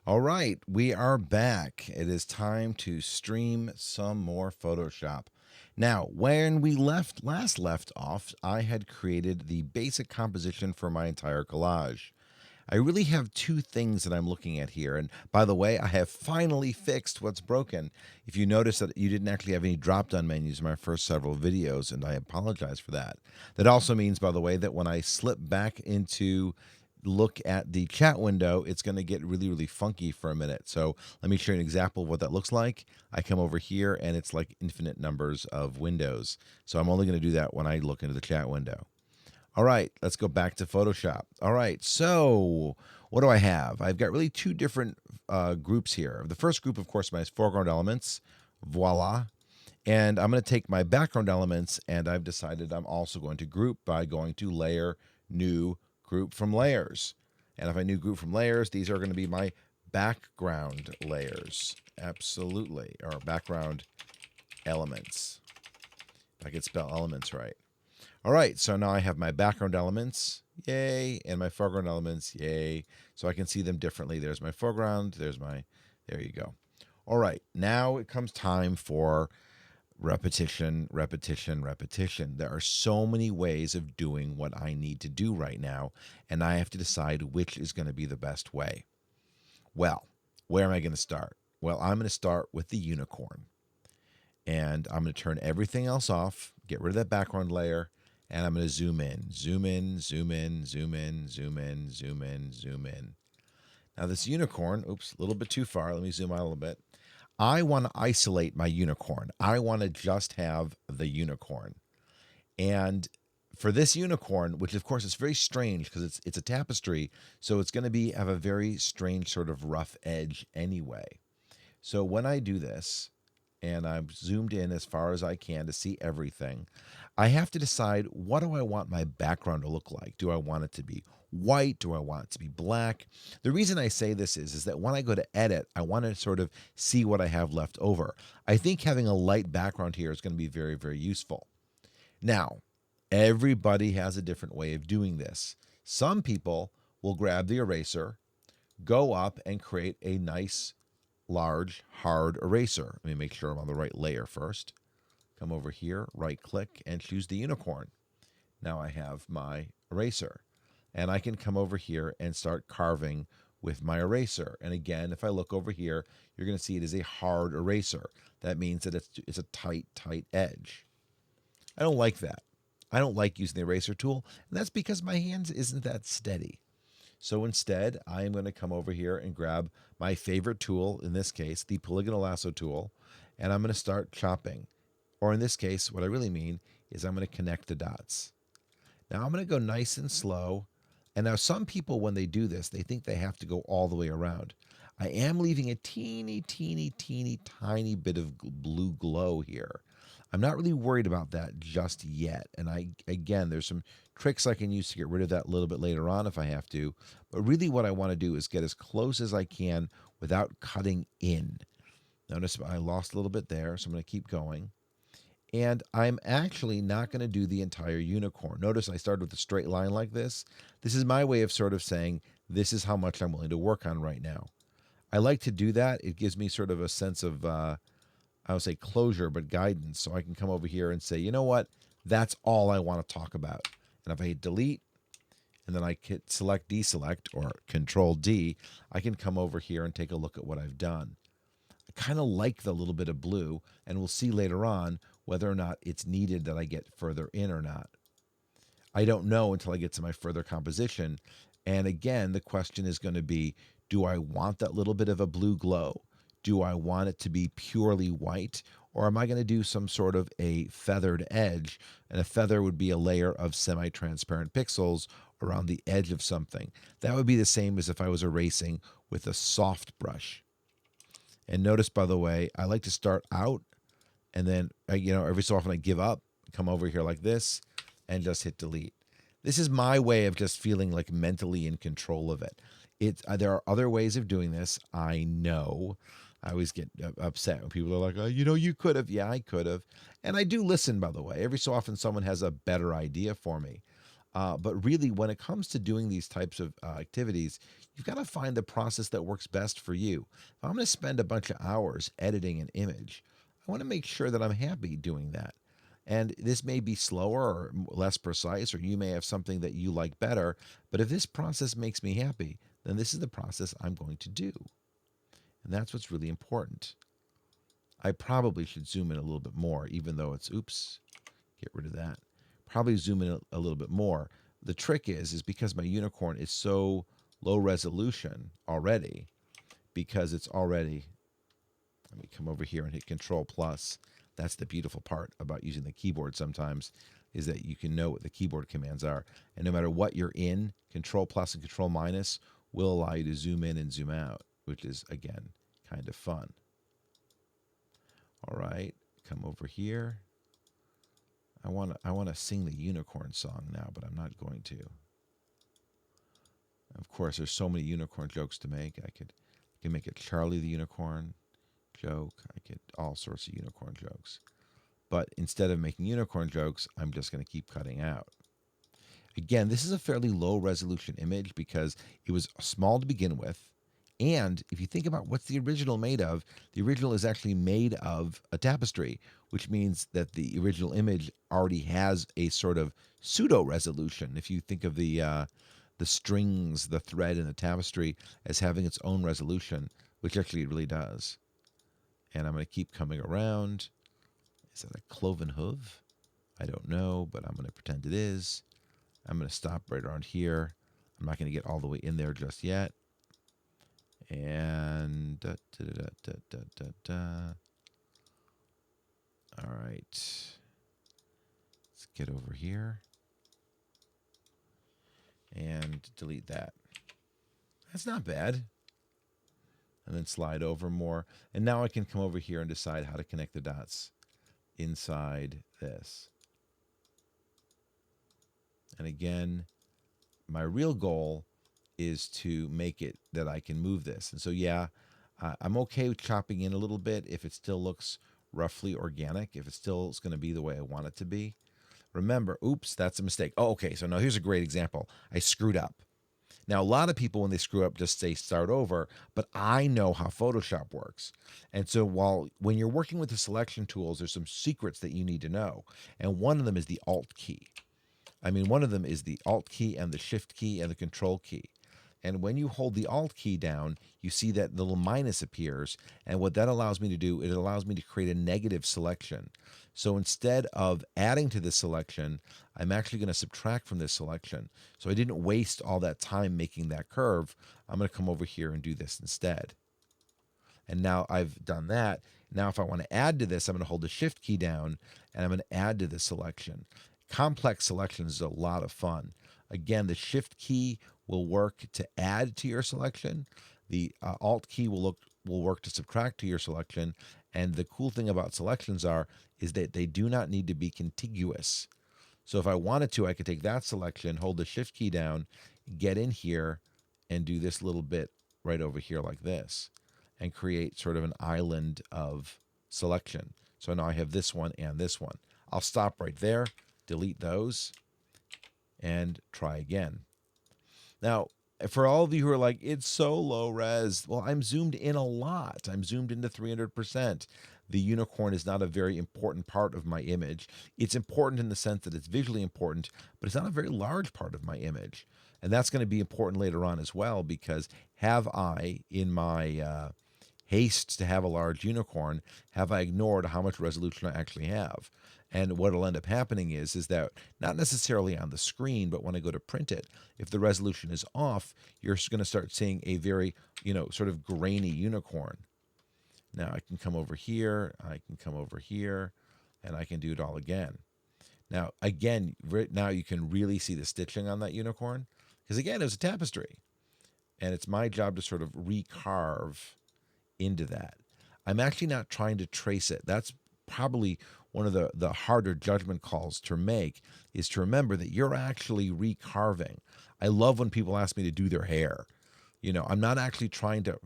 All right, we are back. It is time to stream some more Photoshop. Now, when we last left off, I had created the basic composition for my entire collage. I really have two things that I'm looking at here. And by the way, I have finally fixed what's broken. If you notice that you didn't actually have any drop down menus in my first several videos, and I apologize for that. That also means, by the way, that when I slip back into look at the chat window, it's going to get really, really funky for a minute. So let me show you an example of what that looks like. I come over here and it's like infinite numbers of windows. So I'm only going to do that when I look into the chat window. All right, let's go back to Photoshop. All right, so what do I have? I've got really two different groups here. The first group, of course, my foreground elements. Voila. And I'm going to take my background elements, and I've decided I'm also going to group by going to Layer, New, Group from Layers. And if I new group from layers, these are going to be my background layers. Absolutely. Or background elements. If I could spell elements right. All right, so now I have my background elements, yay, and my foreground elements, yay. So I can see them differently. There's my foreground, there you go. All right, now it comes time for repetition, repetition, repetition. There are so many ways of doing what I need to do right now, and I have to decide which is going to be the best way. Well, where am I going to start? Well, I'm going to start with the unicorn, and I'm going to turn everything else off, get rid of that background layer, and I'm going to zoom in, zoom in, zoom in, zoom in, zoom in, zoom in, zoom in. Now this unicorn, oops, a little bit too far. Let me zoom out a little bit. I want to isolate my unicorn. I want to just have the unicorn. And for this unicorn, which of course is very strange because it's a tapestry, so it's going to have a very strange sort of rough edge anyway. So when I do this, and I've zoomed in as far as I can to see everything, I have to decide, what do I want my background to look like? Do I want it to be white? Do I want it to be black? The reason I say this is that when I go to edit, I want to sort of see what I have left over. I think having a light background here is going to be very, very useful. Now, everybody has a different way of doing this. Some people will grab the eraser, go up and create a nice large, hard eraser. Let me make sure I'm on the right layer first. Come over here, right click, and choose the unicorn. Now I have my eraser. And I can come over here and start carving with my eraser. And again, if I look over here, you're going to see it is a hard eraser. That means that it's a tight, tight edge. I don't like that. I don't like using the eraser tool, and that's because my hands isn't that steady. So instead, I am going to come over here and grab my favorite tool, in this case, the polygonal lasso tool, and I'm going to start chopping. Or in this case, what I really mean is I'm going to connect the dots. Now I'm going to go nice and slow. And now some people, when they do this, they think they have to go all the way around. I am leaving a teeny, teeny, teeny, tiny bit of blue glow here. I'm not really worried about that just yet. And again, there's some tricks I can use to get rid of that a little bit later on if I have to. But really what I want to do is get as close as I can without cutting in. Notice I lost a little bit there, so I'm going to keep going. And I'm actually not going to do the entire unicorn. Notice I started with a straight line like this. This is my way of sort of saying, this is how much I'm willing to work on right now. I like to do that. It gives me sort of a sense of, I would say closure, but guidance. So I can come over here and say, you know what? That's all I want to talk about. And if I hit delete, and then I hit select, deselect, or control D, I can come over here and take a look at what I've done. I kind of like the little bit of blue, and we'll see later on whether or not it's needed that I get further in or not. I don't know until I get to my further composition. And again, the question is going to be, do I want that little bit of a blue glow? Do I want it to be purely white? Or am I going to do some sort of a feathered edge? And a feather would be a layer of semi-transparent pixels around the edge of something. That would be the same as if I was erasing with a soft brush. And notice, by the way, I like to start out and then, every so often I give up, come over here like this, and just hit delete. This is my way of just feeling like mentally in control of it. There are other ways of doing this. I know. I always get upset when people are like, oh, you could have. Yeah, I could have. And I do listen, by the way. Every so often someone has a better idea for me. But really, when it comes to doing these types of activities, you've got to find the process that works best for you. If I'm going to spend a bunch of hours editing an image, I want to make sure that I'm happy doing that. And this may be slower or less precise, or you may have something that you like better. But if this process makes me happy, then this is the process I'm going to do. And that's what's really important. I probably should zoom in a little bit more, even though it's, oops, get rid of that. Probably zoom in a little bit more. The trick is because my unicorn is so low resolution already, because it's already, let me come over here and hit Control Plus. That's the beautiful part about using the keyboard sometimes, is that you can know what the keyboard commands are. And no matter what you're in, Control Plus and Control Minus will allow you to zoom in and zoom out, which is, again, kind of fun. All right, come over here. I want to sing the unicorn song now, but I'm not going to. Of course, there's so many unicorn jokes to make. I can make a Charlie the Unicorn joke. I could all sorts of unicorn jokes. But instead of making unicorn jokes, I'm just going to keep cutting out. Again, this is a fairly low resolution image because it was small to begin with. And if you think about what's the original made of, the original is actually made of a tapestry, which means that the original image already has a sort of pseudo resolution. If you think of the strings, the thread in the tapestry as having its own resolution, which actually it really does. And I'm going to keep coming around. Is that a cloven hoof? I don't know, but I'm going to pretend it is. I'm going to stop right around here. I'm not going to get all the way in there just yet. And all right, let's get over here and delete that. That's not bad. And then slide over more. And now I can come over here and decide how to connect the dots inside this. And again, my real goal is to make it that I can move this. And so, yeah, I'm okay with chopping in a little bit if it still looks roughly organic, if it still is going to be the way I want it to be. Remember, oops, that's a mistake. Oh, okay, so now here's a great example. I screwed up. Now, a lot of people, when they screw up, just say start over, but I know how Photoshop works. And so when you're working with the selection tools, there's some secrets that you need to know. And one of them is the Alt key. One of them is the Alt key and the Shift key and the Control key. And when you hold the Alt key down, you see that little minus appears. And what that allows me to do, it allows me to create a negative selection. So instead of adding to this selection, I'm actually going to subtract from this selection. So I didn't waste all that time making that curve. I'm going to come over here and do this instead. And now I've done that. Now if I want to add to this, I'm going to hold the Shift key down, and I'm going to add to the selection. Complex selections is a lot of fun. Again, the Shift key will work to add to your selection. The Alt key will work to subtract to your selection. And the cool thing about selections is that they do not need to be contiguous. So if I wanted to, I could take that selection, hold the Shift key down, get in here, and do this little bit right over here like this, and create sort of an island of selection. So now I have this one and this one. I'll stop right there, delete those, and try again. Now, for all of you who are like, it's so low res, well, I'm zoomed in a lot. I'm zoomed into 300%. The unicorn is not a very important part of my image. It's important in the sense that it's visually important, but it's not a very large part of my image. And that's going to be important later on as well, because have I, in my haste to have a large unicorn, have I ignored how much resolution I actually have? And what will end up happening is that not necessarily on the screen, but when I go to print it, if the resolution is off, you're going to start seeing a very, sort of grainy unicorn. Now I can come over here, I can come over here, and I can do it all again. Now, again, right now you can really see the stitching on that unicorn, because again, it was a tapestry. And it's my job to sort of recarve into that. I'm actually not trying to trace it. That's probably one of the harder judgment calls to make, is to remember that you're actually recarving. I love when people ask me to do their hair. I'm not actually trying to,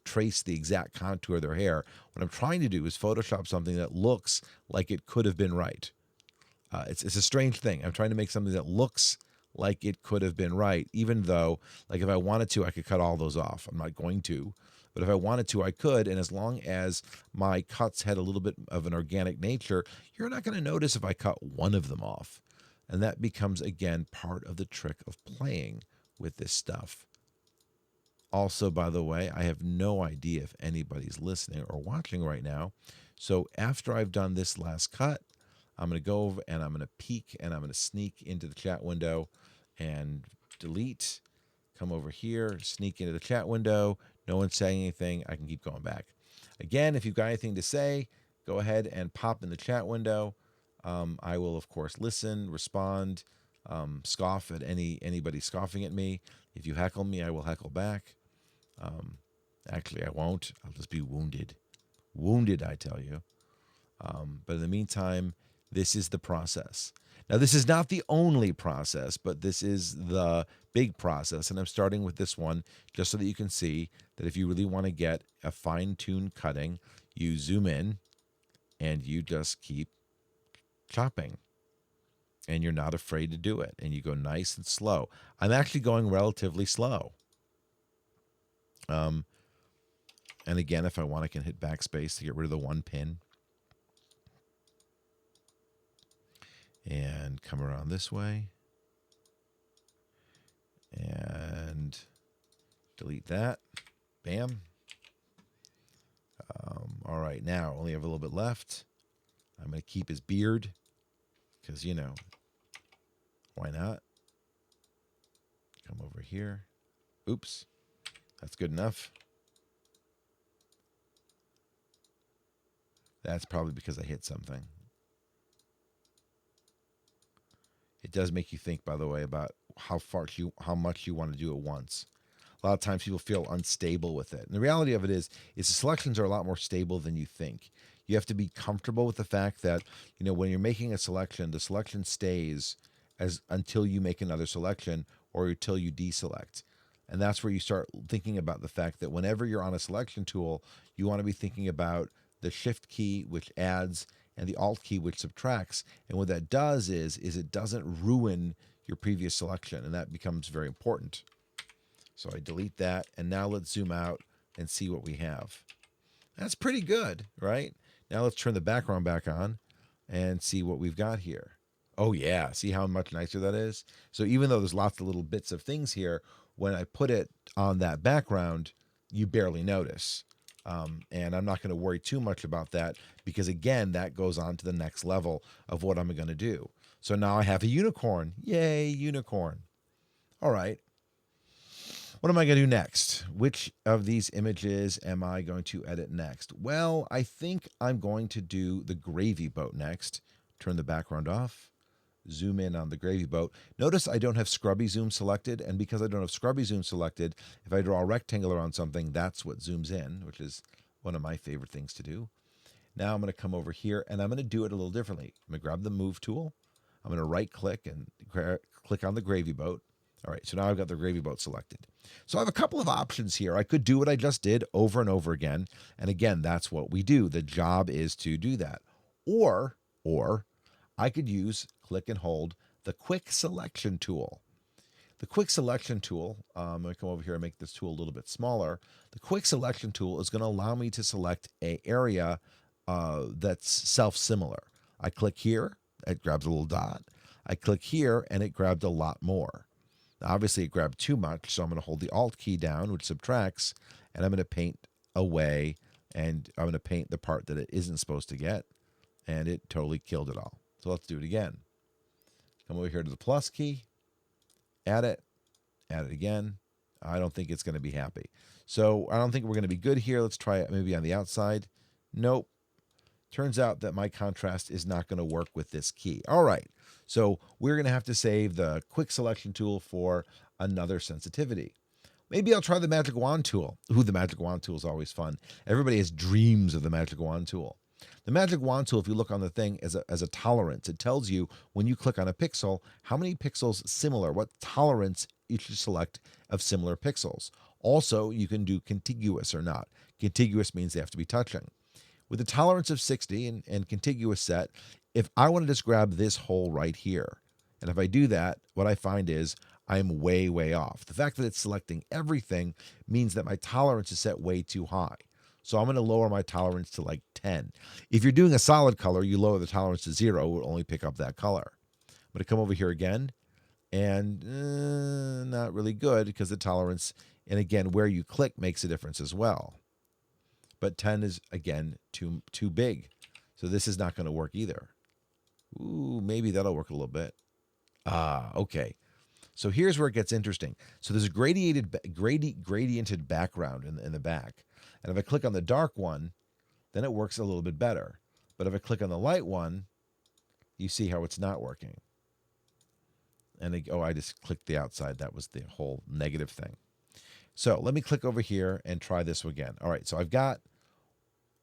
trace the exact contour of their hair. What I'm trying to do is Photoshop something that looks like it could have been right. It's a strange thing. I'm trying to make something that looks like it could have been right, even though, like, if I wanted to, I could cut all those off. I'm not going to, but if I wanted to, I could. And as long as my cuts had a little bit of an organic nature, you're not going to notice if I cut one of them off. And that becomes, again, part of the trick of playing with this stuff. Also, by the way, I have no idea if anybody's listening or watching right now. So after I've done this last cut, I'm going to go over and I'm going to peek and I'm going to sneak into the chat window and delete. Come over here, sneak into the chat window. No one's saying anything. I can keep going back. Again, if you've got anything to say, go ahead and pop in the chat window. I will, of course, listen, respond, scoff at anybody scoffing at me. If you heckle me, I will heckle back. Actually, I won't. I'll just be wounded. Wounded, I tell you. But in the meantime, this is the process. Now, this is not the only process, but this is the big process. And I'm starting with this one just so that you can see that if you really want to get a fine-tuned cutting, you zoom in and you just keep chopping. And you're not afraid to do it. And you go nice and slow. I'm actually going relatively slow. And again, if I want, I can hit backspace to get rid of the one pin. And come around this way. And delete that. Bam. All right, now only have a little bit left. I'm going to keep his beard because, you know, why not? Come over here. Oops. That's good enough. That's probably because I hit something. It does make you think, by the way, about how much you want to do at once. A lot of times people feel unstable with it. And the reality of it is the selections are a lot more stable than you think. You have to be comfortable with the fact that, you know, when you're making a selection, the selection stays until you make another selection or until you deselect. And that's where you start thinking about the fact that whenever you're on a selection tool, you want to be thinking about the shift key, which adds, and the alt key, which subtracts. And what that does is it doesn't ruin your previous selection, and that becomes very important. So I delete that, and now let's zoom out and see what we have. That's pretty good, right? Now let's turn the background back on and see what we've got here. Oh yeah, see how much nicer that is? So even though there's lots of little bits of things here, when I put it on that background, you barely notice. And I'm not going to worry too much about that because, again, that goes on to the next level of what I'm going to do. So now I have a unicorn. Yay, unicorn. All right. What am I going to do next? Which of these images am I going to edit next? Well, I think I'm going to do the gravy boat next. Turn the background off. Zoom in on the gravy boat. Notice I don't have scrubby zoom selected, and because I don't have scrubby zoom selected, if I draw a rectangle around something, that's what zooms in, which is one of my favorite things to do. Now I'm going to come over here, and I'm going to do it a little differently. I'm going to grab the move tool. I'm going to right-click and click on the gravy boat. All right, so now I've got the gravy boat selected. So I have a couple of options here. I could do what I just did over and over again, and again, that's what we do. The job is to do that. Or I could use, click and hold, the quick selection tool. The quick selection tool, I'm going to come over here and make this tool a little bit smaller. The quick selection tool is going to allow me to select an area that's self-similar. I click here, it grabs a little dot. I click here, and it grabbed a lot more. Now, obviously, it grabbed too much, so I'm going to hold the Alt key down, which subtracts, and I'm going to paint away, and I'm going to paint the part that it isn't supposed to get, and it totally killed it all. So let's do it again. Come over here to the plus key, add it again. I don't think it's going to be happy. So I don't think we're going to be good here. Let's try it maybe on the outside. Nope. Turns out that my contrast is not going to work with this key. All right. So we're going to have to save the quick selection tool for another sensitivity. Maybe I'll try the magic wand tool. Ooh, the magic wand tool is always fun. Everybody has dreams of the magic wand tool. The magic wand tool, if you look on the thing, as a tolerance. It tells you when you click on a pixel, how many pixels similar, what tolerance you should select of similar pixels. Also, you can do contiguous or not. Contiguous means they have to be touching. With a tolerance of 60 and contiguous set, if I want to just grab this hole right here, And if I do that, what I find is I'm way, way off. The fact that it's selecting everything means that my tolerance is set way too high. So I'm going to lower my tolerance to like 10. If you're doing a solid color, you lower the tolerance to 0. It will only pick up that color. I'm going to come over here again, and not really good because the tolerance, and again, where you click makes a difference as well. But 10 is, again, too big. So this is not going to work either. Ooh, maybe that'll work a little bit. Okay. So here's where it gets interesting. So there's a gradiented background in the back. And if I click on the dark one, then it works a little bit better. But if I click on the light one, you see how it's not working. And I just clicked the outside. That was the whole negative thing. So let me click over here and try this again. All right, so I've got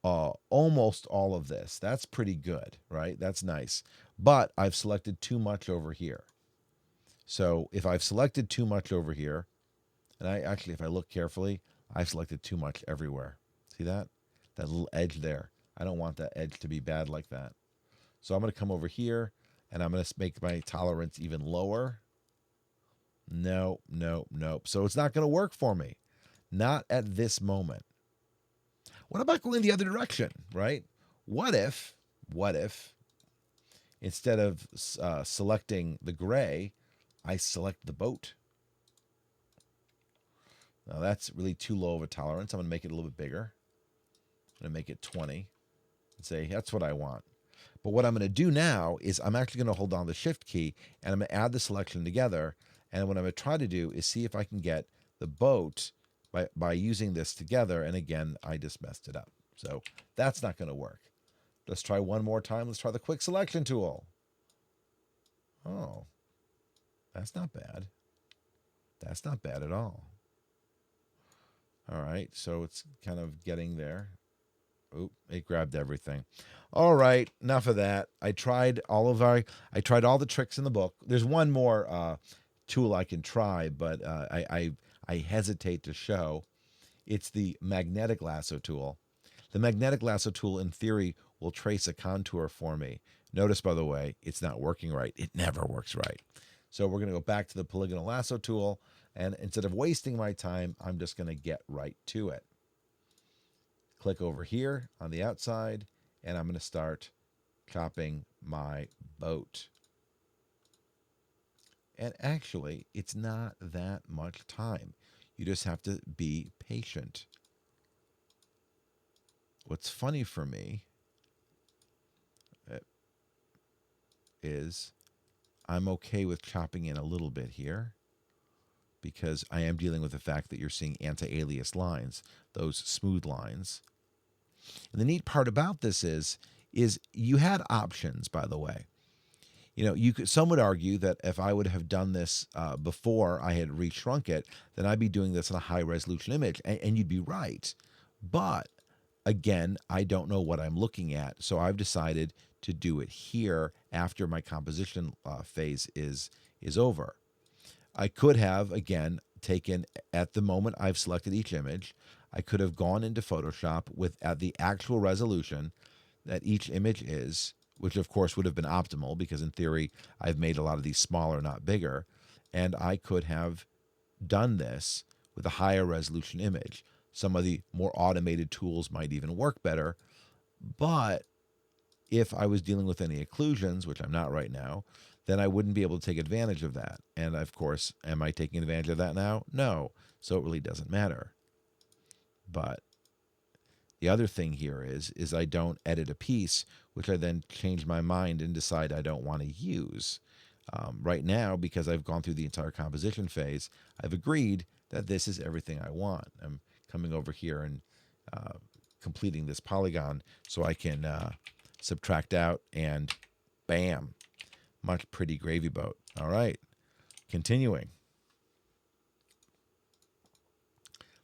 almost all of this. That's pretty good, right? That's nice. But I've selected too much over here. So if I've selected too much over here, and if I look carefully, I've selected too much everywhere. See that? That little edge there. I don't want that edge to be bad like that. So I'm going to come over here, and I'm going to make my tolerance even lower. No. So it's not going to work for me. Not at this moment. What about going the other direction, right? What if, instead of selecting the gray, I select the boat? Now that's really too low of a tolerance. I'm going to make it a little bit bigger. I'm going to make it 20 and say, that's what I want. But what I'm going to do now is I'm actually going to hold down the Shift key, and I'm going to add the selection together. And what I'm going to try to do is see if I can get the boat by using this together. And again, I just messed it up. So that's not going to work. Let's try one more time. Let's try the quick selection tool. Oh, that's not bad. That's not bad at all. All right, so it's kind of getting there. Oop, it grabbed everything. All right, enough of that. I tried all the tricks in the book. There's one more tool I can try, but I hesitate to show. It's the magnetic lasso tool. The magnetic lasso tool, in theory, will trace a contour for me. Notice, by the way, it's not working right. It never works right. So we're going to go back to the polygonal lasso tool, and instead of wasting my time, I'm just going to get right to it. Click over here on the outside, and I'm going to start chopping my boat. And actually, it's not that much time. You just have to be patient. What's funny for me is I'm okay with chopping in a little bit here because I am dealing with the fact that you're seeing anti-alias lines, those smooth lines. And the neat part about this is you had options, by the way. You know, some would argue that if I would have done this before I had reshrunk it, then I'd be doing this in a high resolution image, and you'd be right. But again, I don't know what I'm looking at, so I've decided to do it here after my composition phase is over. I could have, again, taken, at the moment I've selected each image, I could have gone into Photoshop at the actual resolution that each image is, which of course would have been optimal because in theory I've made a lot of these smaller, not bigger, and I could have done this with a higher resolution image. Some of the more automated tools might even work better, but if I was dealing with any occlusions, which I'm not right now, then I wouldn't be able to take advantage of that. And of course, am I taking advantage of that now? No. So it really doesn't matter. But the other thing here is I don't edit a piece, which I then change my mind and decide I don't want to use. Right now, because I've gone through the entire composition phase, I've agreed that this is everything I want. I'm coming over here and completing this polygon so I can subtract out, and bam, much pretty gravy boat. All right, continuing.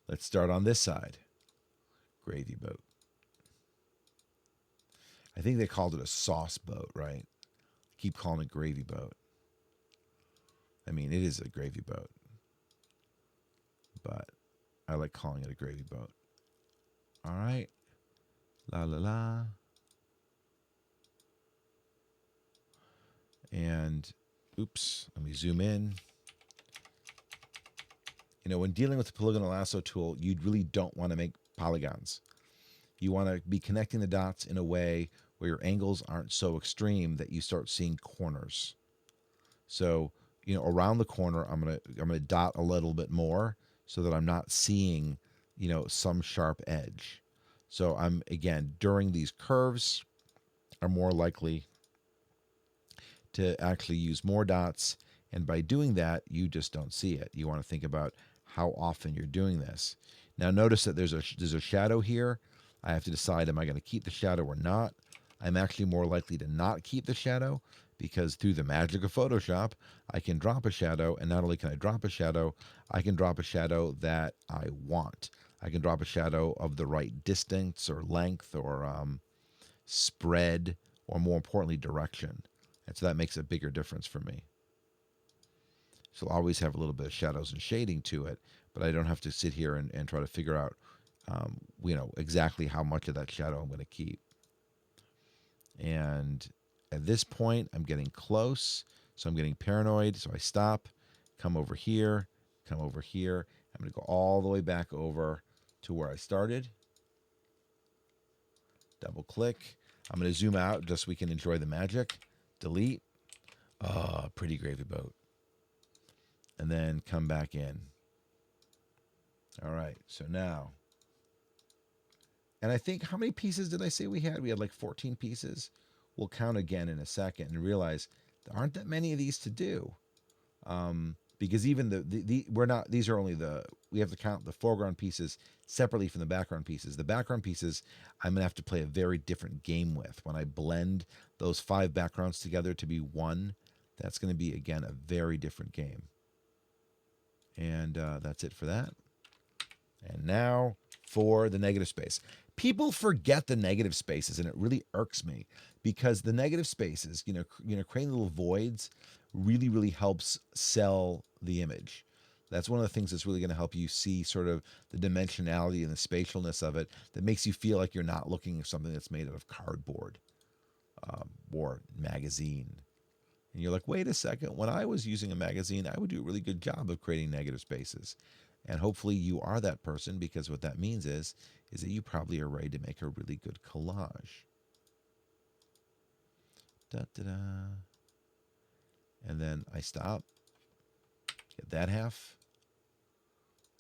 Let's start on this side. Gravy boat. I think they called it a sauce boat, right? Keep calling it gravy boat. I mean, it is a gravy boat, but I like calling it a gravy boat. All right. La la la. And Oops, let me zoom in. You know, when dealing with the polygonal lasso tool, you really don't want to make polygons. You want to be connecting the dots in a way where your angles aren't so extreme that you start seeing corners. So, you know, around the corner, I'm gonna dot a little bit more so that I'm not seeing, you know, some sharp edge. So I'm, again, during these curves, are more likely to actually use more dots. And by doing that, you just don't see it. You want to think about how often you're doing this. Now notice that there's a shadow here. I have to decide, am I going to keep the shadow or not? I'm actually more likely to not keep the shadow because through the magic of Photoshop, I can drop a shadow. And not only can I drop a shadow, I can drop a shadow that I want. I can drop a shadow of the right distance or length or spread, or more importantly, direction. And so that makes a bigger difference for me. So I'll always have a little bit of shadows and shading to it, but I don't have to sit here and try to figure out, you know, exactly how much of that shadow I'm going to keep. And at this point, I'm getting close, so I'm getting paranoid. So I stop, come over here, come over here. I'm going to go all the way back over to where I started. Double click. I'm going to zoom out just so we can enjoy the magic. Delete. Oh, pretty gravy boat. And then come back in. All right, so now. And I think, how many pieces did I say we had? We had like 14 pieces. We'll count again in a second and realize there aren't that many of these to do. Because even these are only we have to count the foreground pieces separately from the background pieces. The background pieces, I'm going to have to play a very different game with. When I blend those 5 backgrounds together to be one, that's going to be, again, a very different game. And that's it for that. And now for the negative space. People forget the negative spaces, and it really irks me because the negative spaces, you know, creating little voids really, really helps sell the image. That's one of the things that's really going to help you see sort of the dimensionality and the spatialness of it that makes you feel like you're not looking at something that's made out of cardboard or magazine. And you're like, wait a second, when I was using a magazine, I would do a really good job of creating negative spaces. And hopefully you are that person, because what that means is that you probably are ready to make a really good collage. Da-da-da. And then I stop, get that half.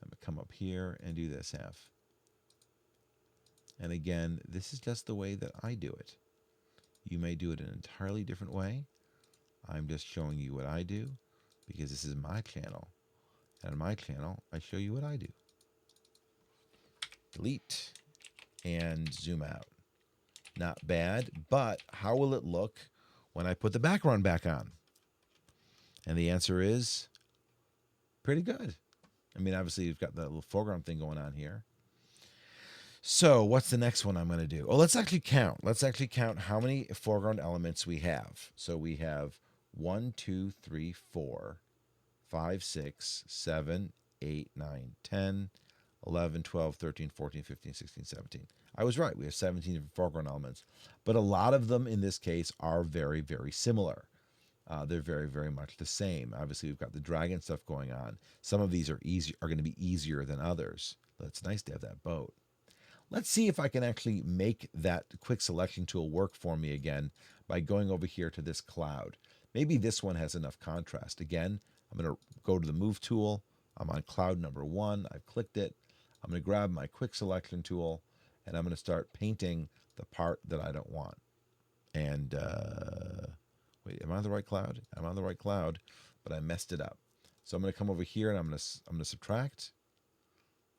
I'm going to come up here and do this half. And again, this is just the way that I do it. You may do it an entirely different way. I'm just showing you what I do because this is my channel. And on my channel, I show you what I do. Delete and zoom out. Not bad, but how will it look when I put the background back on? And the answer is pretty good. I mean, obviously, you've got that little foreground thing going on here. So what's the next one I'm going to do? Oh, let's actually count. Let's actually count how many foreground elements we have. So we have 1, 2, 3, 4, 5, 6, 7, 8, 9, 10, 11, 12, 13, 14, 15, 16, 17. I was right. We have 17 different foreground elements. But a lot of them in this case are very, very similar. They're very, very much the same. Obviously, we've got the dragon stuff going on. Some of these are going to be easier than others. But it's nice to have that boat. Let's see if I can actually make that quick selection tool work for me again by going over here to this cloud. Maybe this one has enough contrast. Again, I'm going to go to the move tool. I'm on cloud number 1. I've clicked it. I'm going to grab my quick selection tool, and I'm going to start painting the part that I don't want. And wait, am I on the right cloud? I'm on the right cloud, but I messed it up. So I'm going to come over here, and I'm going to subtract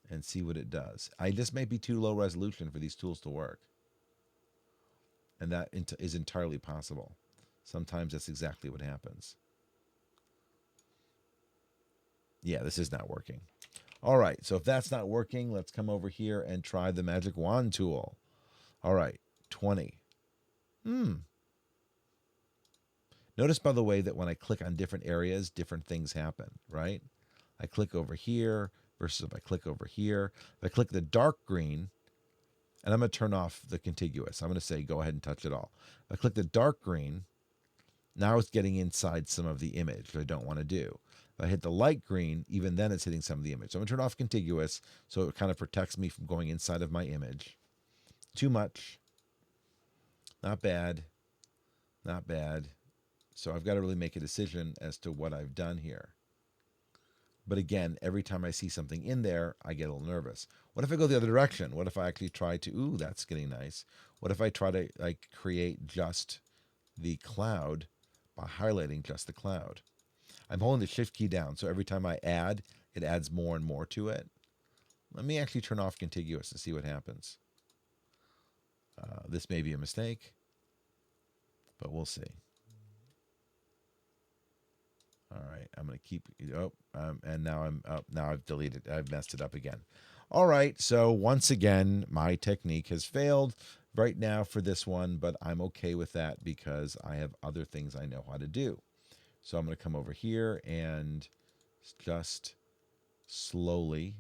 and see what it does. This may be too low resolution for these tools to work. And that is entirely possible. Sometimes that's exactly what happens. Yeah, this is not working. All right, so if that's not working, let's come over here and try the magic wand tool. All right, 20. Notice, by the way, that when I click on different areas, different things happen, right? I click over here versus if I click over here. If I click the dark green, and I'm going to turn off the contiguous. I'm going to say go ahead and touch it all. If I click the dark green, Now it's getting inside some of the image, which I don't want to do. If I hit the light green, even then it's hitting some of the image. So I'm going to turn off contiguous so it kind of protects me from going inside of my image. Too much. Not bad. Not bad. So I've got to really make a decision as to what I've done here. But again, every time I see something in there, I get a little nervous. What if I go the other direction? What if I actually try to, ooh, that's getting nice. What if I try to like create just the cloud by highlighting just the cloud? I'm holding the shift key down, so every time I add, it adds more and more to it. Let me actually turn off contiguous and see what happens. This may be a mistake, but we'll see. All right, I'm going to keep, and now now I've deleted, I've messed it up again. All right, so once again, my technique has failed right now for this one, but I'm okay with that because I have other things I know how to do. So I'm going to come over here and just slowly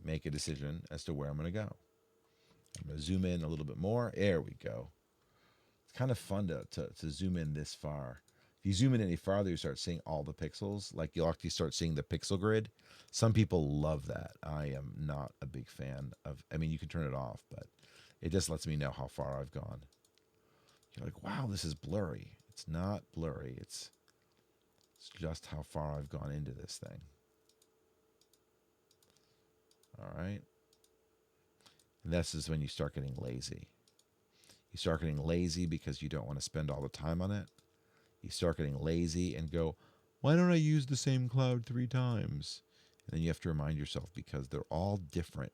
make a decision as to where I'm going to go. I'm going to zoom in a little bit more. There we go. It's kind of fun to zoom in this far. If you zoom in any farther, you start seeing all the pixels. Like you'll actually start seeing the pixel grid. Some people love that. I am not a big fan of, I mean, you can turn it off, but it just lets me know how far I've gone. You're like, wow, this is blurry. It's not blurry. It's just how far I've gone into this thing. All right. And this is when you start getting lazy. You start getting lazy because you don't want to spend all the time on it. You start getting lazy and go, why don't I use the same cloud 3 times? And then you have to remind yourself because they're all different.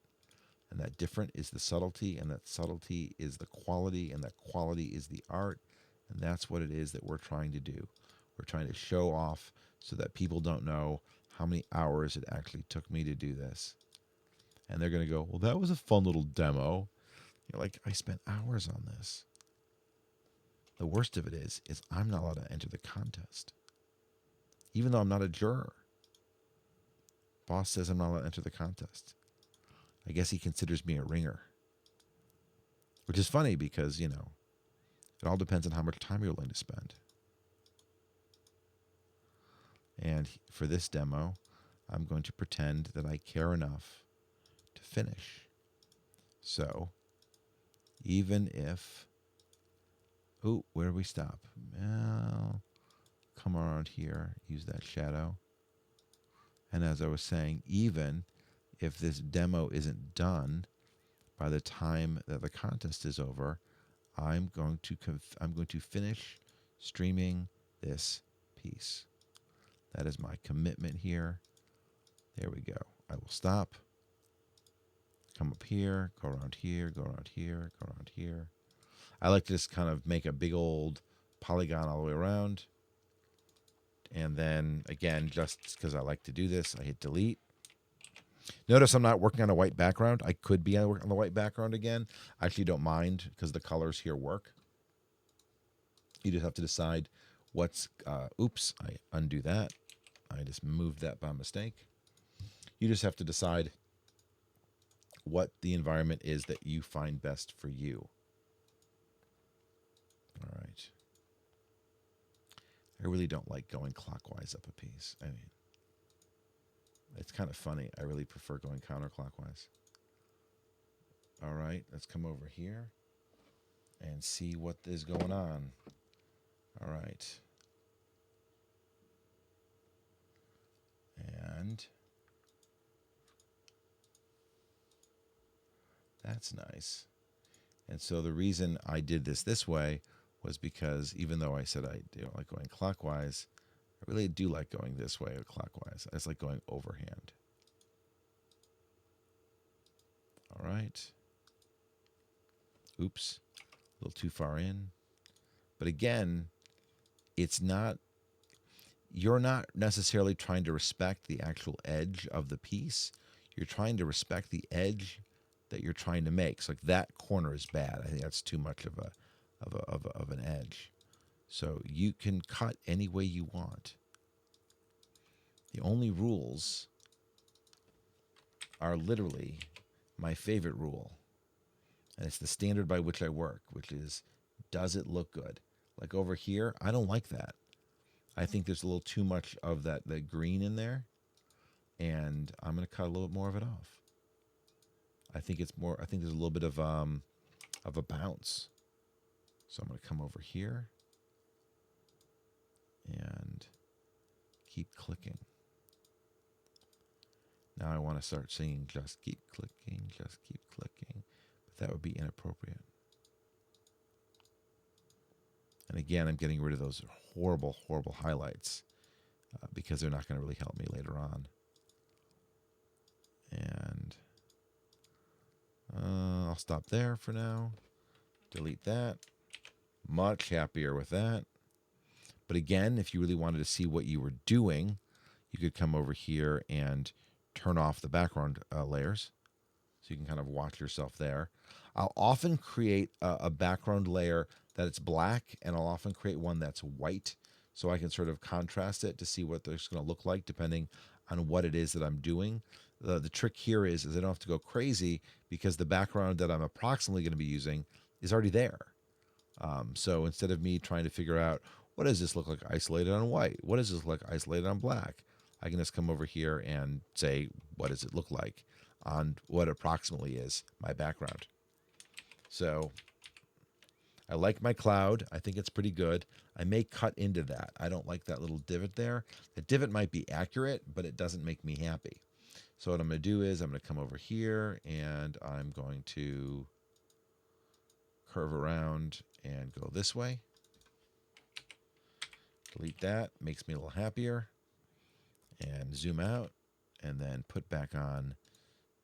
And that different is the subtlety, and that subtlety is the quality, and that quality is the art. And that's what it is that we're trying to do. We're trying to show off so that people don't know how many hours it actually took me to do this. And they're going to go, well, that was a fun little demo. You're like, I spent hours on this. The worst of it is I'm not allowed to enter the contest. Even though I'm not a juror. Boss says I'm not allowed to enter the contest. I guess he considers me a ringer. Which is funny because, it all depends on how much time you're willing to spend. And for this demo, I'm going to pretend that I care enough to finish. So, even if... Oh, where do we stop? Well, come around here, use that shadow. And as I was saying, even if this demo isn't done by the time that the contest is over, I'm going to finish streaming this piece. That is my commitment here. There we go. I will stop. Come up here, go around here, go around here, go around here. I like to just kind of make a big old polygon all the way around. And then, again, just because I like to do this, I hit delete. Notice I'm not working on a white background. I could be on the white background again. I actually don't mind because the colors here work. You just have to decide what's... oops, I undo that. I just moved that by mistake. You just have to decide what the environment is that you find best for you. All right. I really don't like going clockwise up a piece. I mean, it's kind of funny. I really prefer going counterclockwise. All right, let's come over here and see what is going on. All right. And that's nice. And so the reason I did this way was because even though I said I don't like going clockwise, I really do like going this way or clockwise. I just like going overhand. All right. Oops, a little too far in. But again, you're not necessarily trying to respect the actual edge of the piece. You're trying to respect the edge that you're trying to make. So like that corner is bad. I think that's too much of an edge. So you can cut any way you want. The only rules are literally my favorite rule. And it's the standard by which I work, which is, does it look good? Like over here, I don't like that. I think there's a little too much of that green in there, and I'm going to cut a little bit more of it off. I think it's more. I think there's a little bit of a bounce. So I'm going to come over here and keep clicking. Now I want to start singing, just keep clicking, just keep clicking. But that would be inappropriate. And again, I'm getting rid of those horrible, horrible highlights because they're not going to really help me later on. And I'll stop there for now. Delete that. Much happier with that. But again, if you really wanted to see what you were doing, you could come over here and turn off the background layers. So you can kind of watch yourself there. I'll often create a background layer that it's black, and I'll often create one that's white so I can sort of contrast it to see what it's going to look like depending on what it is that I'm doing. The trick here is I don't have to go crazy because the background that I'm approximately going to be using is already there. So instead of me trying to figure out, what does this look like isolated on white? What does this look like isolated on black? I can just come over here and say, what does it look like on what approximately is my background? So I like my cloud. I think it's pretty good. I may cut into that. I don't like that little divot there. The divot might be accurate, but it doesn't make me happy. So what I'm going to do is I'm going to come over here and I'm going to curve around and go this way. Delete that. Makes me a little happier. And zoom out and then put back on.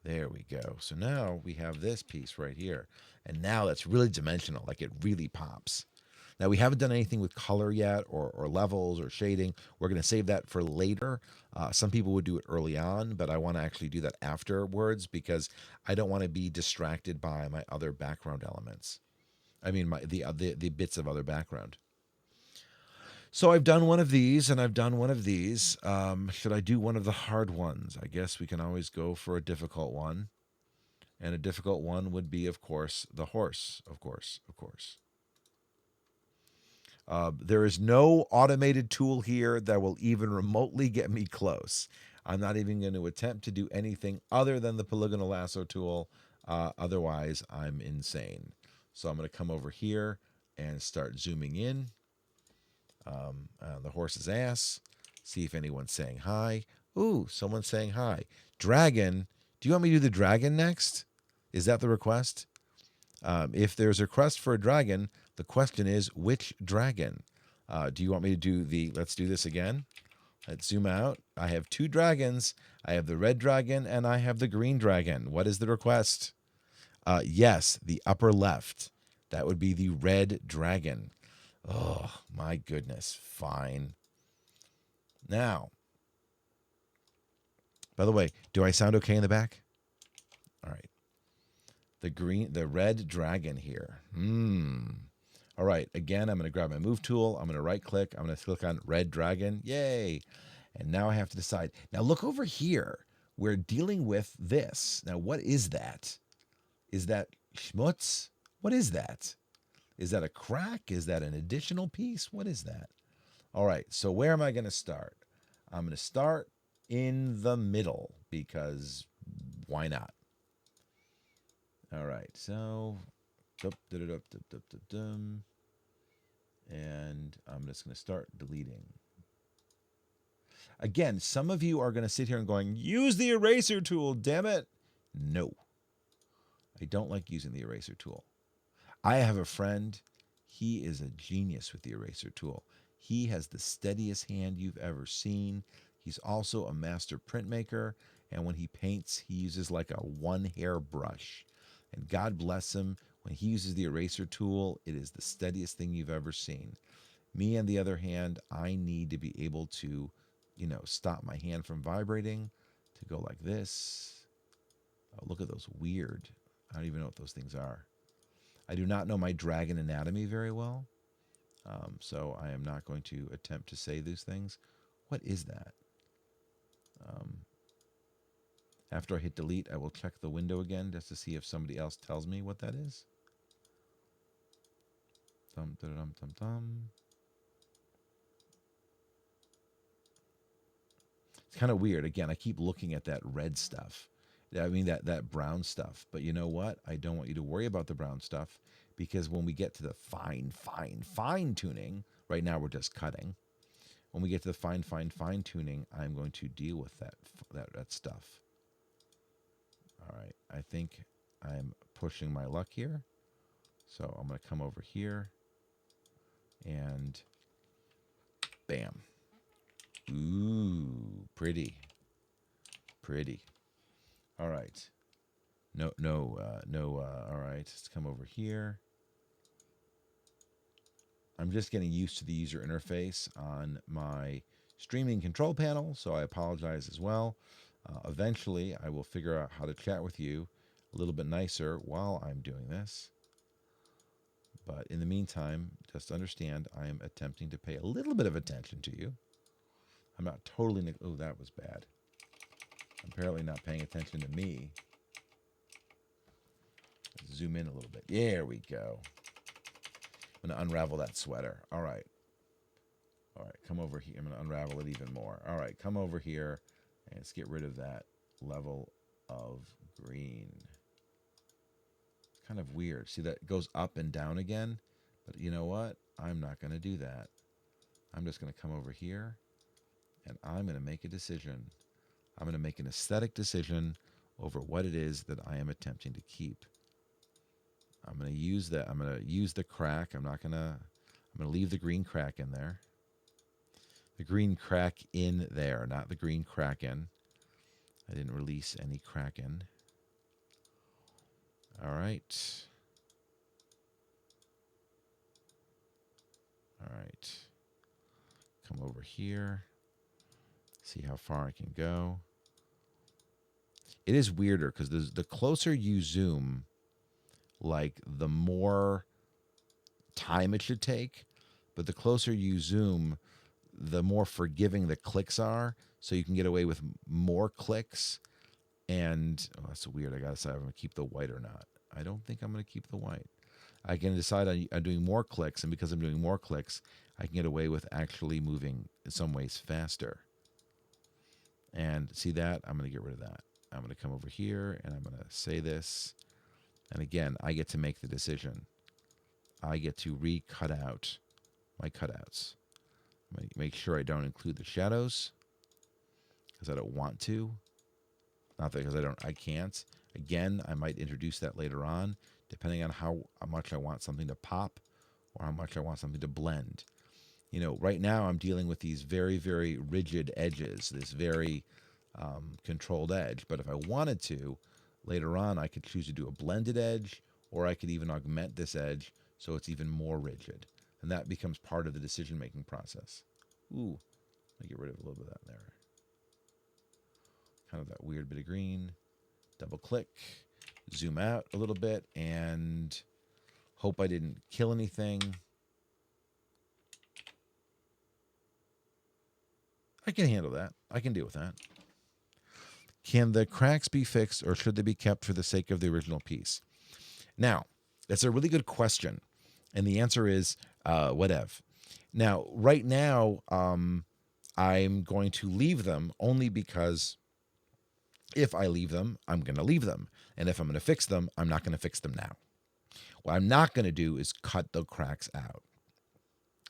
There we go. So now we have this piece right here. And now that's really dimensional, like it really pops. Now we haven't done anything with color yet or levels or shading. We're going to save that for later. Some people would do it early on, but I want to actually do that afterwards because I don't want to be distracted by my other background elements. I mean, the bits of other background. So I've done one of these and I've done one of these. Should I do one of the hard ones? I guess we can always go for a difficult one. And a difficult one would be, of course, the horse. Of course. There is no automated tool here that will even remotely get me close. I'm not even going to attempt to do anything other than the polygonal lasso tool. Otherwise, I'm insane. So I'm going to come over here and start zooming in. The horse's ass. See if anyone's saying hi. Ooh, someone's saying hi. Dragon. Do you want me to do the dragon next? Is that the request? If there's a request for a dragon, the question is, which dragon? Do you want me to do let's do this again. Let's zoom out. I have two dragons. I have the red dragon and I have the green dragon. What is the request? Yes, the upper left. That would be the red dragon. Oh, my goodness. Fine. Now, by the way, do I sound okay in the back? All right. The red dragon here. All right. Again, I'm going to grab my move tool. I'm going to right click. I'm going to click on red dragon. Yay. And now I have to decide. Now look over here. We're dealing with this. Now, what is that? Is that schmutz? What is that? Is that a crack? Is that an additional piece? What is that? All right, so where am I going to start? I'm going to start in the middle because why not? All right, so and I'm just going to start deleting. Again, some of you are going to sit here and going, use the eraser tool, damn it. No, I don't like using the eraser tool. I have a friend, he is a genius with the eraser tool. He has the steadiest hand you've ever seen. He's also a master printmaker, and when he paints, he uses like a one-hair brush. And God bless him, when he uses the eraser tool, it is the steadiest thing you've ever seen. Me, on the other hand, I need to be able to, stop my hand from vibrating, to go like this. Oh, look at those weird, I don't even know what those things are. I do not know my dragon anatomy very well, so I am not going to attempt to say these things. What is that? After I hit delete, I will check the window again just to see if somebody else tells me what that is. Dum, dum, dum, dum, dum. It's kind of weird. Again, I keep looking at that red stuff. I mean, that brown stuff. But you know what? I don't want you to worry about the brown stuff, because when we get to the fine tuning, right now we're just cutting. When we get to the fine tuning, I'm going to deal with that stuff. All right. I think I'm pushing my luck here. So I'm going to come over here and bam. Ooh, pretty. All right. No. All right. Let's come over here. I'm just getting used to the user interface on my streaming control panel, so I apologize as well. Eventually, I will figure out how to chat with you a little bit nicer while I'm doing this. But in the meantime, just understand I am attempting to pay a little bit of attention to you. I'm not totally... Oh, that was bad. I'm apparently not paying attention to me. Let's zoom in a little bit. There we go. I'm going to unravel that sweater. All right, come over here. I'm going to unravel it even more. All right, come over here and let's get rid of that level of green. It's kind of weird. See, that goes up and down again. But you know what? I'm not going to do that. I'm just going to come over here and I'm going to make a decision. I'm going to make an aesthetic decision over what it is that I am attempting to keep. I'm going to use that. I'm going to use the crack. I'm going to leave the green crack in there. The green crack in there, not the green kraken. I didn't release any kraken. All right. All right. Come over here. See how far I can go. It is weirder because the closer you zoom, like the more time it should take, but the closer you zoom, the more forgiving the clicks are, so you can get away with more clicks. And oh, that's weird. I gotta decide if I'm gonna keep the white or not. I don't think I'm gonna keep the white. I can decide on doing more clicks, and because I'm doing more clicks, I can get away with actually moving in some ways faster. And see that? I'm gonna get rid of that. I'm gonna come over here and I'm gonna say this. And again, I get to make the decision. I get to re-cut out my cutouts. I'm going to make sure I don't include the shadows because I don't want to. Not that because I can't. Again, I might introduce that later on, depending on how much I want something to pop or how much I want something to blend. You know, right now I'm dealing with these very, very rigid edges, this very controlled edge. But if I wanted to, later on, I could choose to do a blended edge, or I could even augment this edge so it's even more rigid. And that becomes part of the decision-making process. Ooh, let me get rid of a little bit of that there. Kind of that weird bit of green. Double click, zoom out a little bit, and hope I didn't kill anything. I can handle that. I can deal with that. Can the cracks be fixed, or should they be kept for the sake of the original piece? Now, that's a really good question. And the answer is whatever. Now, right now, I'm going to leave them only because if I leave them, I'm going to leave them. And if I'm going to fix them, I'm not going to fix them now. What I'm not going to do is cut the cracks out.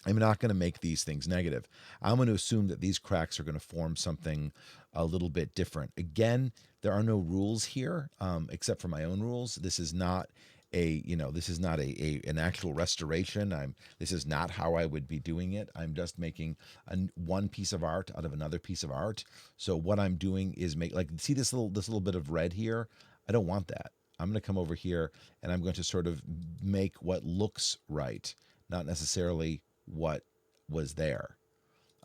I'm not going to make these things negative. I'm going to assume that these cracks are going to form something a little bit different. Again, there are no rules here except for my own rules. This is not an actual restoration. This is not how I would be doing it. I'm just making one piece of art out of another piece of art. So what I'm doing is see this little bit of red here. I don't want that. I'm going to come over here and I'm going to sort of make what looks right, not necessarily what was there.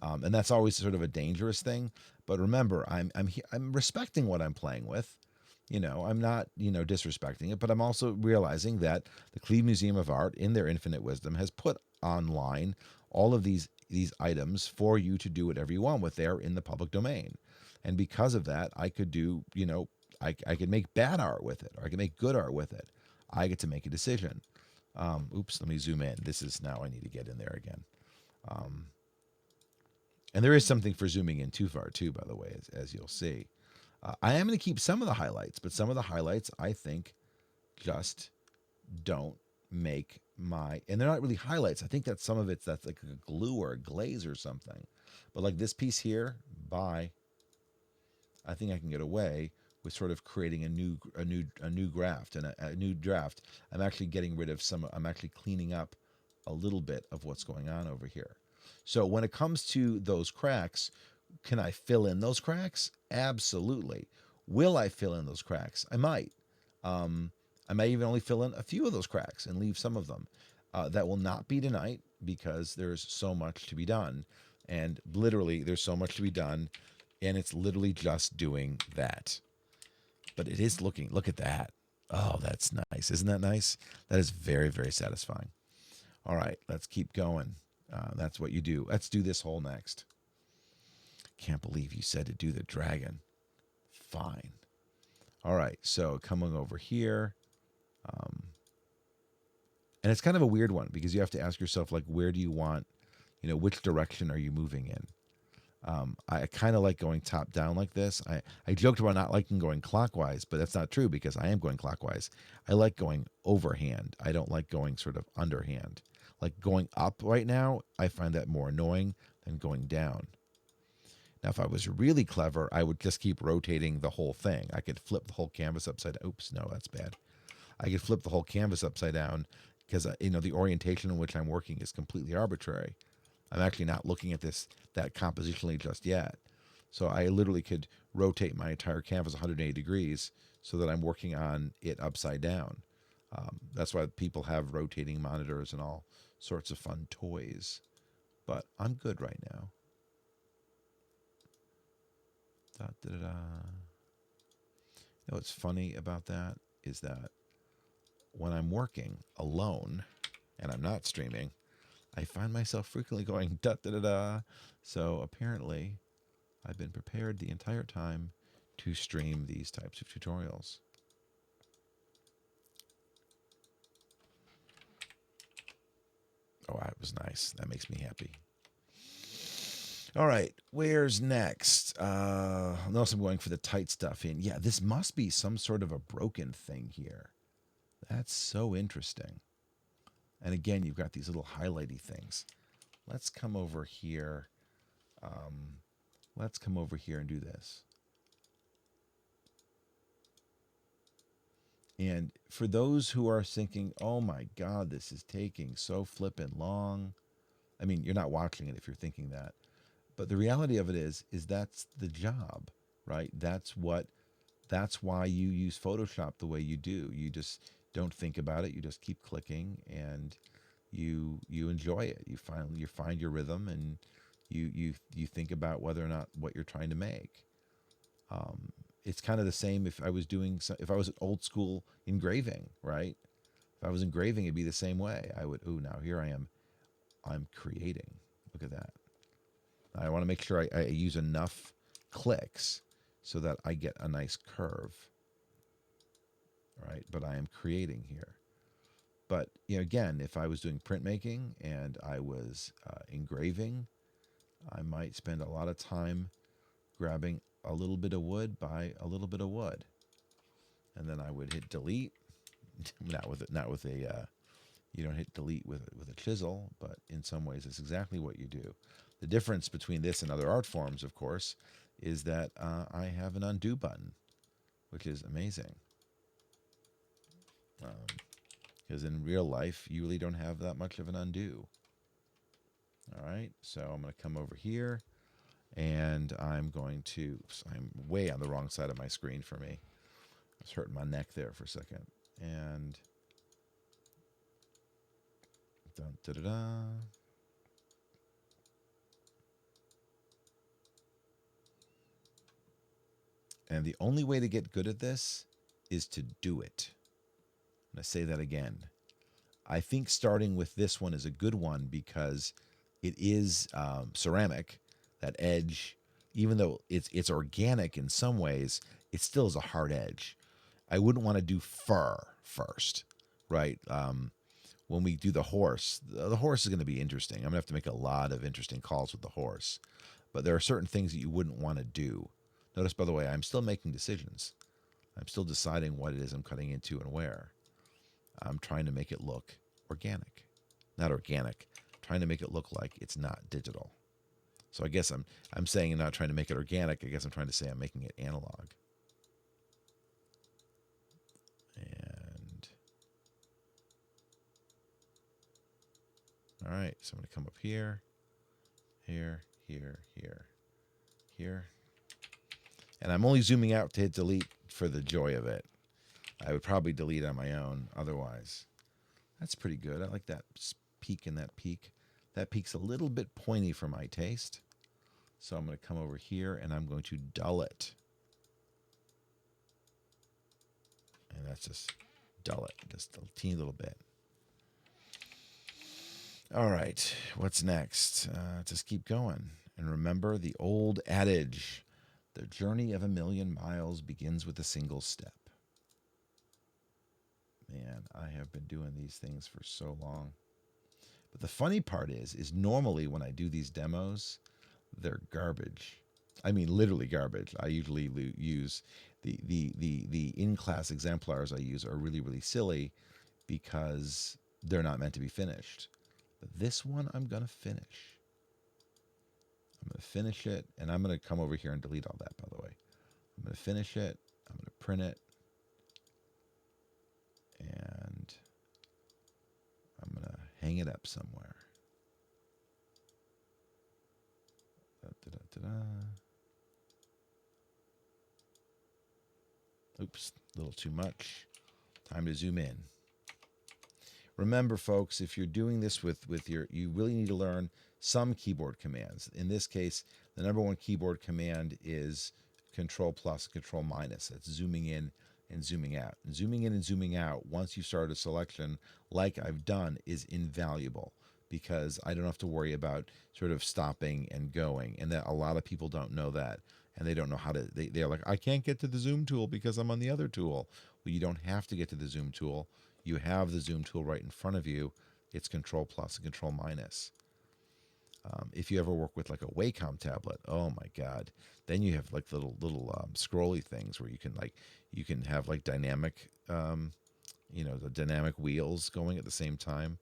And that's always sort of a dangerous thing. But remember, I'm respecting what I'm playing with. I'm not, disrespecting it, but I'm also realizing that the Cleveland Museum of Art, in their infinite wisdom, has put online all of these items for you to do whatever you want with. They're in the public domain. And because of that, I could do, I could make bad art with it, or I can make good art with it. I get to make a decision. Oops, let me zoom in. This is now I need to get in there again. And there is something for zooming in too far too, by the way, as you'll see. I am going to keep some of the highlights, but some of the highlights I think just don't make and they're not really highlights. I think that some of that's like a glue or a glaze or something. But like this piece here, I think I can get away with sort of creating a new graft and a new draft. I'm actually getting rid of I'm actually cleaning up a little bit of what's going on over here. So when it comes to those cracks, can I fill in those cracks? Absolutely. Will I fill in those cracks? I might. I may even only fill in a few of those cracks and leave some of them. That will not be tonight because there's so much to be done. And literally, there's so much to be done. And it's literally just doing that. But it is look at that. Oh, that's nice. Isn't that nice? That is very, very satisfying. All right, let's keep going. That's what you do. Let's do this hole next. Can't believe you said to do the dragon. Fine. All right, so coming over here. And it's kind of a weird one because you have to ask yourself, like, where do you want, which direction are you moving in? I kind of like going top down like this. I joked about not liking going clockwise, but that's not true because I am going clockwise. I like going overhand. I don't like going sort of underhand. Like going up right now, I find that more annoying than going down. Now, if I was really clever, I would just keep rotating the whole thing. I could flip the whole canvas upside down. Oops, no, that's bad. I could flip the whole canvas upside down because, the orientation in which I'm working is completely arbitrary. I'm actually not looking at that compositionally just yet. So I literally could rotate my entire canvas 180 degrees so that I'm working on it upside down. That's why people have rotating monitors and all sorts of fun toys. But I'm good right now. What's funny about that is that when I'm working alone and I'm not streaming, I find myself frequently going da-da-da-da. So apparently, I've been prepared the entire time to stream these types of tutorials. Oh, that was nice. That makes me happy. All right, where's next? Notice I'm going for the tight stuff in. Yeah, this must be some sort of a broken thing here. That's so interesting. And again, you've got these little highlighty things. Let's come over here. Let's come over here and do this. And for those who are thinking, oh my God, this is taking so flippin' long. I mean, you're not watching it if you're thinking that. But the reality of it is that's the job, right? That's why you use Photoshop the way you do. You just don't think about it. You just keep clicking and you enjoy it. You find your rhythm and you think about whether or not what you're trying to make. It's kind of the same if I was an old school engraving, right? If I was engraving, it'd be the same way. I would, now here I am. I'm creating. Look at that. I want to make sure I use enough clicks so that I get a nice curve, right? But I am creating here. But again, if I was doing printmaking and I was engraving, I might spend a lot of time grabbing a little bit of wood by a little bit of wood, and then I would hit delete. Not with a. You don't hit delete with a chisel, but in some ways, it's exactly what you do. The difference between this and other art forms, of course, is that I have an undo button, which is amazing. Because in real life, you really don't have that much of an undo. All right, so I'm going to come over here, and I'm way on the wrong side of my screen for me. I was hurting my neck there for a second. And dun, da, da, da. And the only way to get good at this is to do it. I'm going to say that again. I think starting with this one is a good one because it is ceramic. That edge, even though it's organic in some ways, it still is a hard edge. I wouldn't want to do fur first, right? When we do the horse is going to be interesting. I'm going to have to make a lot of interesting calls with the horse. But there are certain things that you wouldn't want to do. Notice, by the way, I'm still making decisions. I'm still deciding what it is I'm cutting into and where. I'm trying to make it look organic. Not organic. Trying to make it look like it's not digital. So I guess I'm saying I'm not trying to make it organic. I guess I'm trying to say I'm making it analog. And all right, so I'm going to come up here, here, here. And I'm only zooming out to hit delete for the joy of it. I would probably delete on my own otherwise. That's pretty good. I like that peak and that peak. That peak's a little bit pointy for my taste. So I'm going to come over here and I'm going to dull it. And that's just dull it, just a teeny little bit. All right, what's next? Just keep going. And remember the old adage, the journey of a million miles begins with a single step. Man, I have been doing these things for so long. But the funny part is normally when I do these demos, they're garbage. I mean, literally garbage. I usually use the in-class exemplars I use are really, really silly because they're not meant to be finished. But this one I'm going to finish. I'm going to finish it, and I'm going to come over here and delete all that, by the way. I'm going to finish it. I'm going to print it. And I'm going to hang it up somewhere. Oops, a little too much. Time to zoom in. Remember, folks, if you're doing this with you really need to learn some keyboard commands. In this case, the number one keyboard command is Control plus, Control minus. That's zooming in and zooming out. And zooming in and zooming out, once you start a selection like I've done, is invaluable because I don't have to worry about sort of stopping and going. And that a lot of people don't know that. And they don't know how to, they're like, I can't get to the zoom tool because I'm on the other tool. Well, you don't have to get to the zoom tool. You have the zoom tool right in front of you. It's Control plus and Control minus. If you ever work with like a Wacom tablet, oh my God, then you have like little scrolly things where you can have like dynamic, the dynamic wheels going at the same time.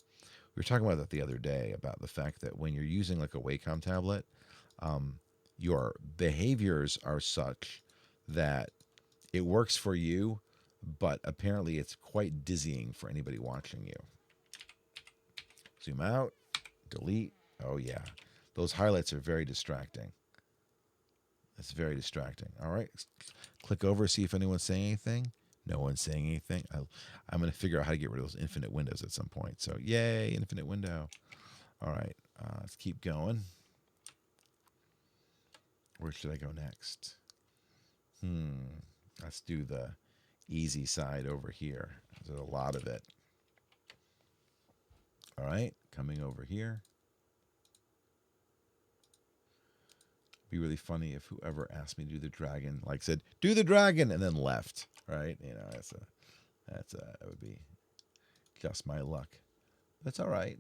We were talking about that the other day about the fact that when you're using like a Wacom tablet, your behaviors are such that it works for you, but apparently it's quite dizzying for anybody watching you. Zoom out, delete. Oh yeah, those highlights are very distracting. It's very distracting. All right, click over, see if anyone's saying anything. No one's saying anything. I'm going to figure out how to get rid of those infinite windows at some point. So yay, infinite window. All right, let's keep going. Where should I go next? Let's do the easy side over here. There's a lot of it. All right, coming over here. Be really funny if whoever asked me to do the dragon said, do the dragon, and then left, right? That would be just my luck. That's all right.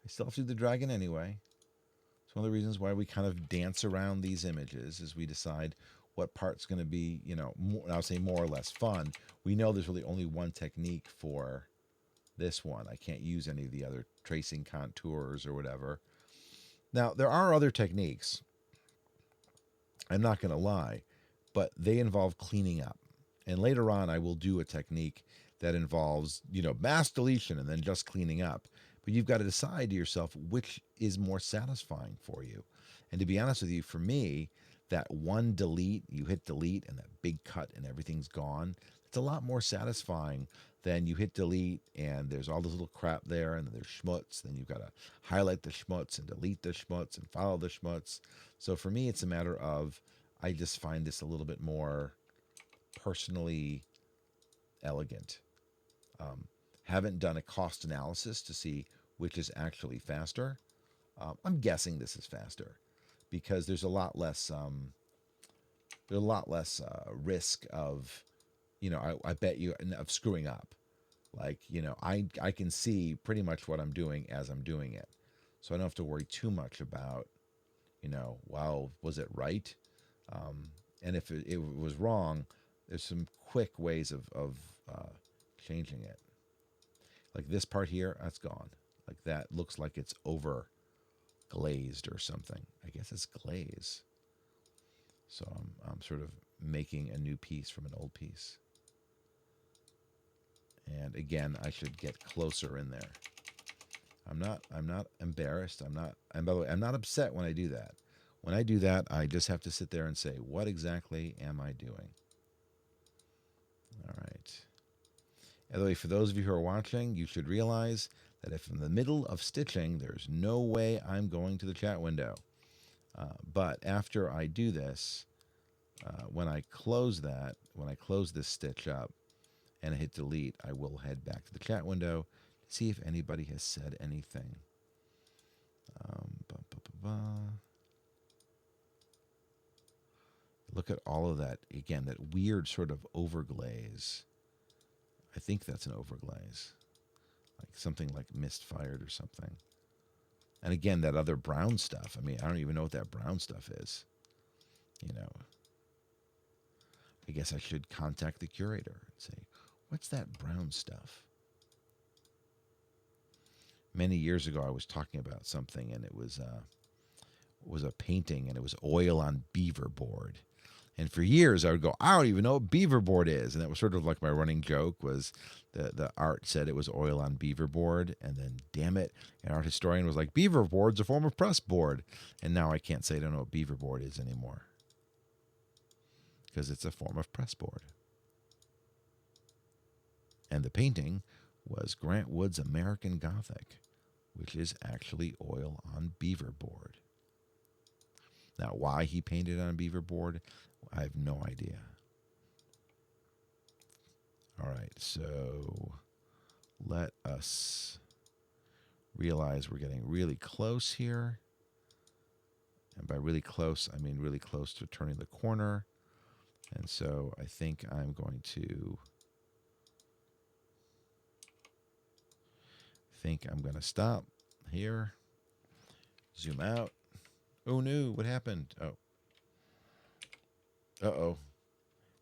I still have to do the dragon anyway. It's one of the reasons why we kind of dance around these images is we decide what part's going to be, I'll say more or less fun. We know there's really only one technique for this one. I can't use any of the other tracing contours or whatever. Now, there are other techniques. I'm not going to lie, but they involve cleaning up. And later on, I will do a technique that involves, mass deletion and then just cleaning up. But you've got to decide to yourself which is more satisfying for you. And to be honest with you, for me, that one delete, you hit delete and that big cut and everything's gone, it's a lot more satisfying than you hit delete and there's all this little crap there and then there's schmutz. Then you've got to highlight the schmutz and delete the schmutz and follow the schmutz. So for me, it's a matter of, I just find this a little bit more personally elegant. Haven't done a cost analysis to see which is actually faster. I'm guessing this is faster because there's a lot less there's a lot less risk of, I bet you, of screwing up. Like, I can see pretty much what I'm doing as I'm doing it. So I don't have to worry too much about, well, was it right? And if it was wrong, there's some quick ways of changing it. Like this part here, that's gone. Like that looks like it's over glazed or something. I guess it's glaze. So I'm sort of making a new piece from an old piece. And again, I should get closer in there. I'm not embarrassed. And by the way, I'm not upset when I do that. When I do that, I just have to sit there and say, what exactly am I doing? All right. By the way, for those of you who are watching, you should realize that if in the middle of stitching, there's no way I'm going to the chat window. But after I do this, when I close this stitch up and I hit delete, I will head back to the chat window to see if anybody has said anything. Look at all of that. Again, that weird sort of overglaze. I think that's an overglaze. Like something like mist-fired or something. And again, that other brown stuff. I mean, I don't even know what that brown stuff is. I guess I should contact the curator and say, what's that brown stuff? Many years ago, I was talking about something, and it was a painting, and it was oil on beaver board. And for years, I would go, I don't even know what beaver board is. And that was sort of like my running joke was the art said it was oil on beaver board. And then, damn it, an art historian was like, beaver board's a form of press board. And now I can't say I don't know what beaver board is anymore. Because it's a form of press board. And the painting was Grant Wood's American Gothic, which is actually oil on beaver board. Now, why he painted on beaver board, I have no idea. All right, so let us realize we're getting really close here. And by really close, I mean really close to turning the corner. And so I think I'm going to stop here, zoom out. Oh no, what happened? Oh. Uh-oh.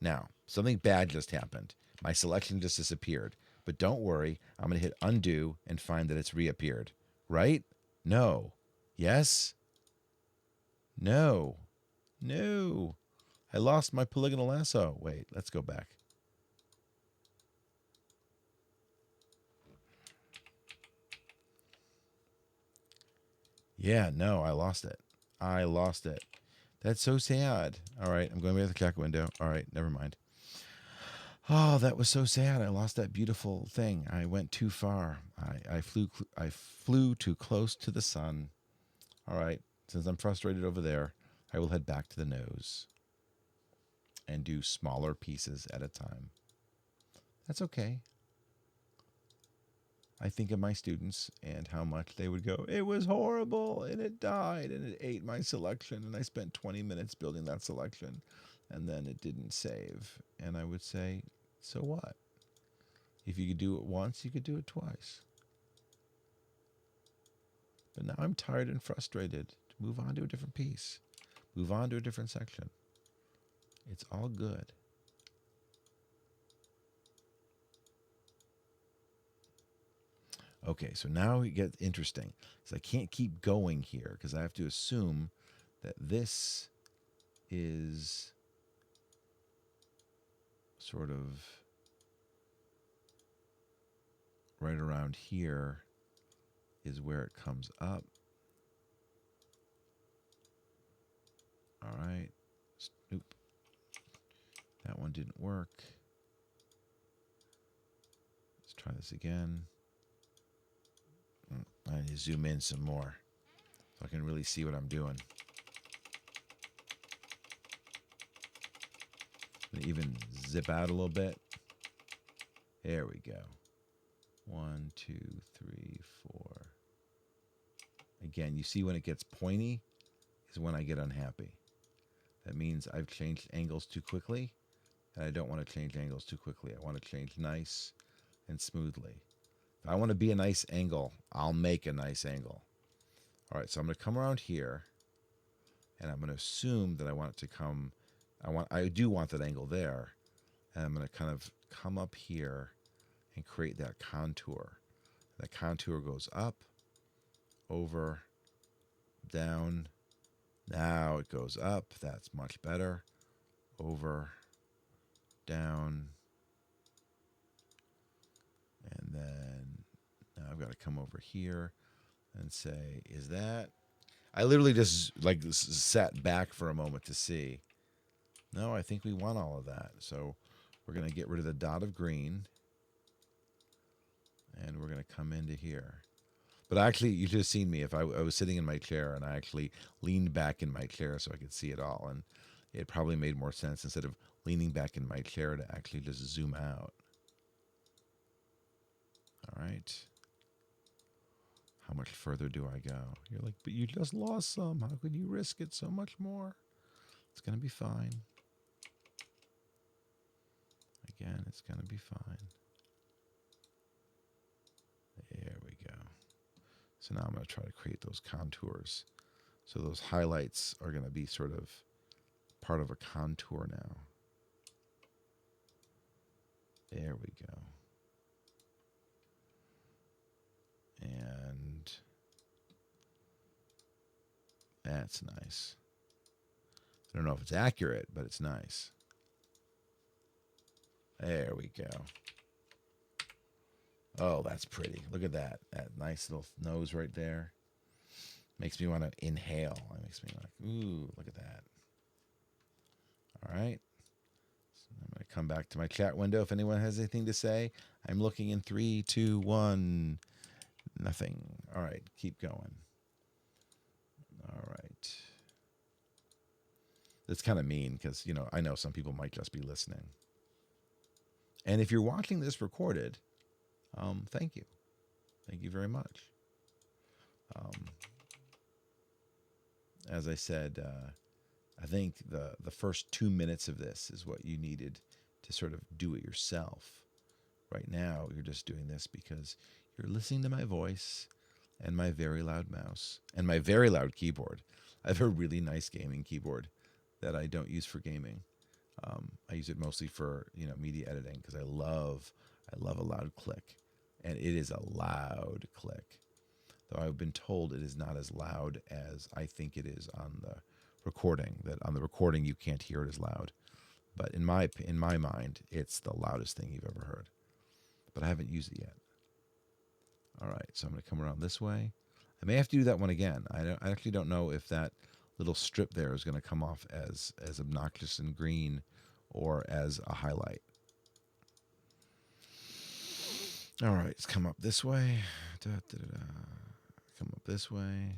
Now, something bad just happened. My selection just disappeared. But don't worry, I'm going to hit undo and find that it's reappeared. Right? No. Yes? No. No. I lost my polygonal lasso. Wait, let's go back. Yeah, no, I lost it. That's so sad. All right, I'm going back to the chat window. All right, never mind. Oh, that was so sad. I lost that beautiful thing. I went too far. I flew too close to the sun. All right, since I'm frustrated over there, I will head back to the nose and do smaller pieces at a time. That's okay. I think of my students and how much they would go, it was horrible, and it died, and it ate my selection, and I spent 20 minutes building that selection, and then it didn't save. And I would say, so what? If you could do it once, you could do it twice. But now I'm tired and frustrated. Move on to a different piece. Move on to a different section. It's all good. Okay, so now it gets interesting. Because I can't keep going here because I have to assume that this is sort of right around here is where it comes up. All right. Nope. That one didn't work. Let's try this again. I need to zoom in some more so I can really see what I'm doing. Even zip out a little bit. There we go. 1, 2, 3, 4. Again, you see when it gets pointy is when I get unhappy. That means I've changed angles too quickly, and I don't want to change angles too quickly. I want to change nice and smoothly. If I want to be a nice angle, I'll make a nice angle. All right, so I'm going to come around here, and I'm going to assume that I want it to come, I do want that angle there, and I'm going to kind of come up here and create that contour. That contour goes up, over, down. Now it goes up. That's much better. Over, down. And then now I've got to come over here and say, is that? I literally just like sat back for a moment to see. No, I think we want all of that. So we're going to get rid of the dot of green. And we're going to come into here. But actually, you should have seen me if I was sitting in my chair and I actually leaned back in my chair so I could see it all. And it probably made more sense instead of leaning back in my chair to actually just zoom out. All right. How much further do I go? You're like, but you just lost some. How could you risk it so much more? It's going to be fine. Again, it's going to be fine. There we go. So now I'm going to try to create those contours. So those highlights are going to be sort of part of a contour now. There we go. And that's nice. I don't know if it's accurate, but it's nice. There we go. Oh, that's pretty. Look at that. That nice little nose right there. Makes me want to inhale. It makes me like, ooh, look at that. All right. So I'm going to come back to my chat window. If anyone has anything to say, I'm looking in 3, 2, 1. Nothing. All right. Keep going. All right. That's kind of mean because, you know, I know some people might just be listening. And if you're watching this recorded, thank you. Thank you very much. As I said, I think the first 2 minutes of this is what you needed to sort of do it yourself. Right now, you're just doing this because you're listening to my voice and my very loud mouse and my very loud keyboard. I have a really nice gaming keyboard that I don't use for gaming. I use it mostly for, media editing because I love a loud click, and it is a loud click. Though I've been told it is not as loud as I think it is on the recording. That on the recording you can't hear it as loud, but in my mind, it's the loudest thing you've ever heard. But I haven't used it yet. All right, so I'm going to come around this way. I may have to do that one again. I actually don't know if that little strip there is going to come off as obnoxious and green or as a highlight. All right, let's come up this way. Come up this way.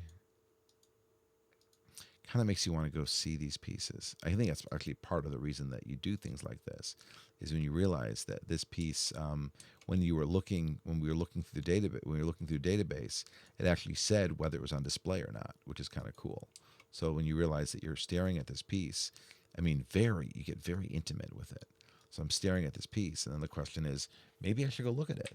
Kind of makes you want to go see these pieces. I think that's actually part of the reason that you do things like this, is when you realize that this piece, when we were looking through the database, it actually said whether it was on display or not, which is kind of cool. So when you realize that you're staring at this piece, you get very intimate with it. So I'm staring at this piece, and then the question is, maybe I should go look at it.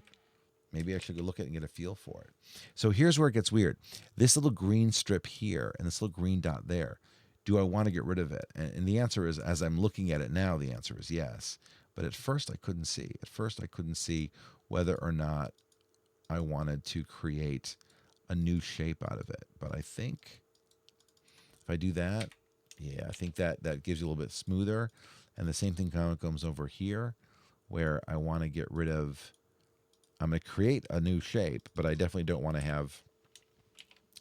Maybe I should go look at it and get a feel for it. So here's where it gets weird. This little green strip here and this little green dot there, do I want to get rid of it? And the answer is, as I'm looking at it now, the answer is yes. But at first I couldn't see. At first I couldn't see whether or not I wanted to create a new shape out of it. But I think if I do that, I think that gives you a little bit smoother. And the same thing kind of comes over here, where I want to get rid of, I'm going to create a new shape, but I definitely don't want to have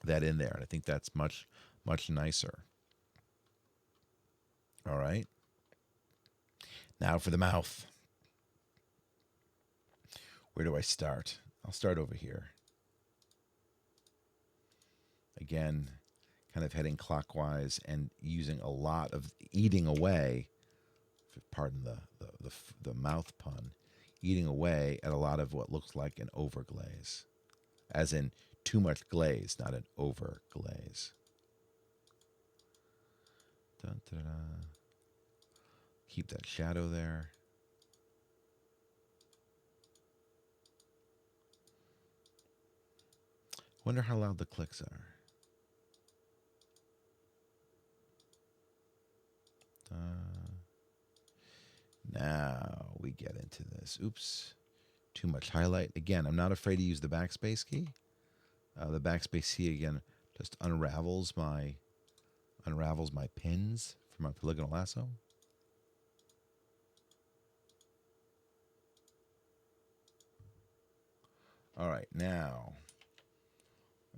that in there. And I think that's much, much nicer. All right. Now for the mouth. Where do I start? I'll start over here. Again, kind of heading clockwise and using a lot of eating away, pardon the mouth pun, eating away at a lot of what looks like an overglaze, as in too much glaze, not an overglaze. Dun, Keep that shadow there. Wonder how loud the clicks are. Now we get into this. Oops. Too much highlight. Again, I'm not afraid to use the backspace key. The backspace key, again, just unravels my pins for my polygonal lasso. All right, now.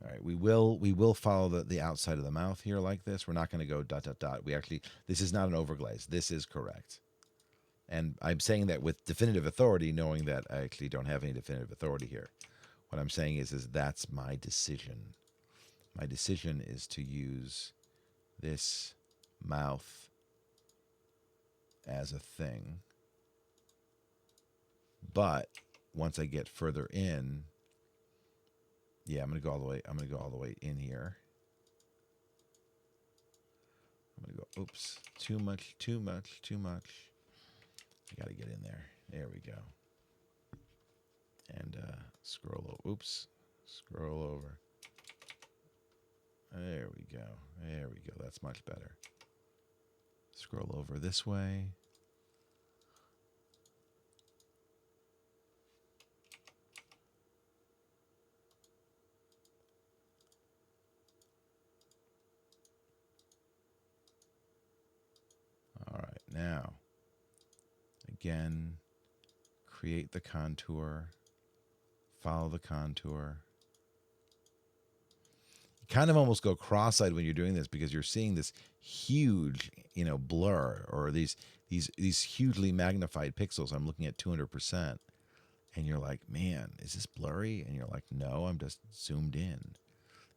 All right, we will follow the outside of the mouth here like this. We're not going to go ... This is not an overglaze. This is correct. And I'm saying that with definitive authority, knowing that I actually don't have any definitive authority here. What I'm saying is that's my decision. My decision is to use this mouth as a thing. But once I get further in, yeah, I'm going to go all the way in here. I'm going to go, oops, too much. I got to get in there. There we go. And scroll over. Oops. Scroll over. There we go. That's much better. Scroll over this way. All right, now, again, create the contour, follow the contour. You kind of almost go cross-eyed when you're doing this because you're seeing this huge, blur, or these hugely magnified pixels. I'm looking at 200%, and you're like, man, is this blurry? And you're like, no, I'm just zoomed in.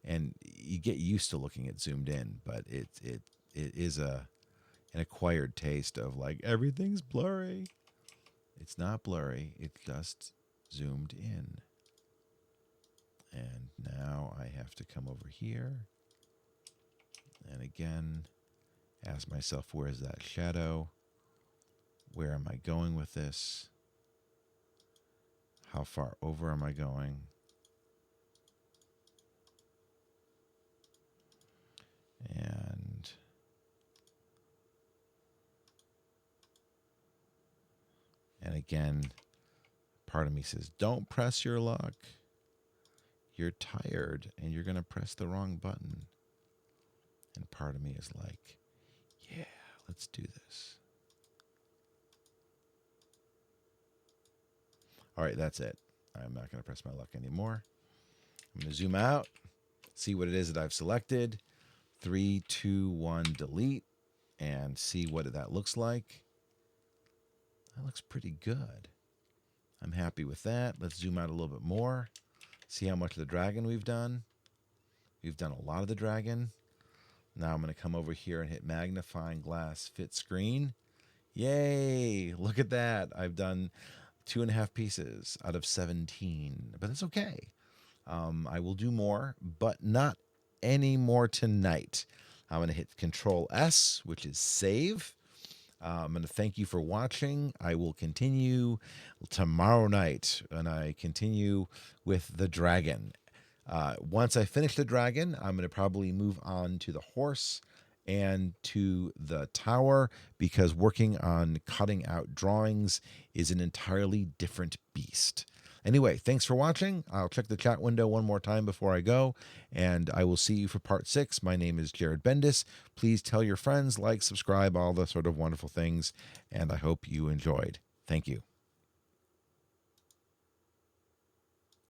And you get used to looking at zoomed in, but it is an acquired taste of like everything's blurry. It's not blurry, it's just zoomed in. And now I have to come over here and again ask myself, where's that shadow? Where am I going with this? How far over am I going? And again, part of me says, don't press your luck. You're tired and you're going to press the wrong button. And part of me is like, yeah, let's do this. All right, that's it. I'm not going to press my luck anymore. I'm going to zoom out, see what it is that I've selected. 3, 2, 1, delete, and see what that looks like. That looks pretty good. I'm happy with that. Let's zoom out a little bit more. See how much of the dragon we've done. We've done a lot of the dragon. Now I'm going to come over here and hit magnifying glass fit screen. Yay! Look at that. I've done 2.5 pieces out of 17, but that's okay. I will do more, but not any more tonight. I'm going to hit Control S, which is save. I'm going to thank you for watching. I will continue tomorrow night, and I continue with the dragon. Once I finish the dragon, I'm going to probably move on to the horse and to the tower, because working on cutting out drawings is an entirely different beast. Anyway, thanks for watching. I'll check the chat window one more time before I go, and I will see you for part 6. My name is Jared Bendis. Please tell your friends, like, subscribe, all the sort of wonderful things, and I hope you enjoyed. Thank you.